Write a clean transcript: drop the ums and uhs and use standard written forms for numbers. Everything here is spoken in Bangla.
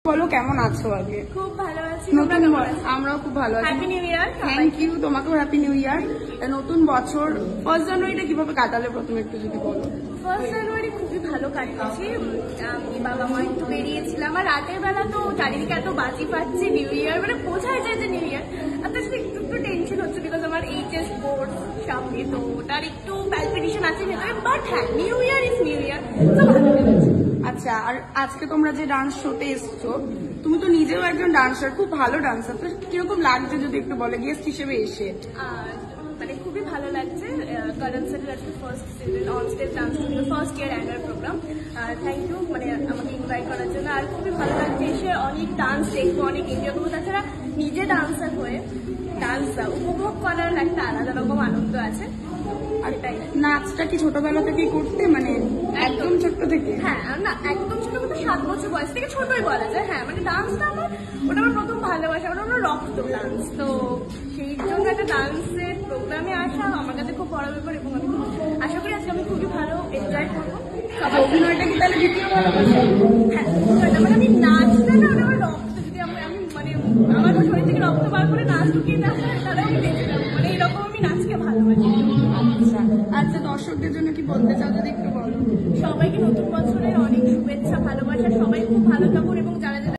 বলো কেমন আছো আগে? খুব ভালো আছি। আমরাও খুব ভালো আছি। Happy new year. Thank you, তোমাকেও হ্যাপি নিউ ইয়ার। নতুন বছর 1 জানুয়ারিটা কিভাবে কাটালে প্রথমে একটু যদি বলো। 1 জানুয়ারি খুবই ভালো কাটিয়েছি। আমি বাবা মা একটু বেরিয়েছিলাম, আর রাতের বেলা তো চারিদিকে এত বাজি পাচ্ছি, নিউ ইয়ার মানে বোঝাই যায় যে নিউ ইয়ার। আর তার সাথে একটু একটু টেনশন হচ্ছে, বিকজ আমার এইচএস বোর্ড সামনে, তো ওটার একটু প্যালপিটেশন আছে ভেতরে। বাট হ্যাঁ, new year is new year, তো ভালো লেগেছে। আচ্ছা, আর আজকে তোমরা যে ডান্স শোতে এসছো, তুমি তো নিজেও একজন ডান্সার, খুব ভালো ডান্সার, তো কিরকম লাগছে যদি একটু বলে গেস্ট হিসেবে এসে? মানে খুবই ভালো লাগছে। কারণ স্যারের আজকে first season on stage dance studio first year annual programme. Thank you মানে আমাকে ইনভাইট করার জন্য। আর খুবই ভালো লাগছে এসে অনেক ডান্স দেখবো, অনেক এনজয় করবো। তাছাড়া নিজে ডান্সার হয়ে ডান্সটা উপভোগ করার একটা আলাদা রকম আনন্দ আছে। আর তাই নাচটা কি ছোটবেলা থেকেই করতে, মানে একদম ছোট্ট থেকে? হ্যাঁ, না একদম ছোট বলতে 7 বছর বয়স থেকে ছোটই বলা যায়। হ্যাঁ, মানে ডান্সটা ওটা আমার প্রথম ভালোবাসা, ওটা আমার রক্ত ডান্স। তো সেই জন্য একটা ডান্সের প্রোগ্রামে আসা আমার কাছে খুব বড় ব্যাপার, এবং আমি আশা করি আজকে আমি খুবই ভালো এনজয় করবো। অভিনয়টা কি তাহলে দ্বিতীয় ভালোবাসা? হ্যাঁ, মানে আমি নাচটা না, ওটা আমার রক্ত। যদি আমি মানে আমার শরীর থেকে রক্ত বার করে নাচ ঢুকিয়ে দেওয়া হয়, তাহলে আমি বেঁচে যাবো। মানে এরকম আমি নাচকে ভালোবাসি। আচ্ছা, দর্শকদের জন্য কি বলতে চাও যদি একটু বলো। সবাইকে নতুন বছরের অনেক শুভেচ্ছা, ভালোবাসা। সবাই খুব ভালো থাকুন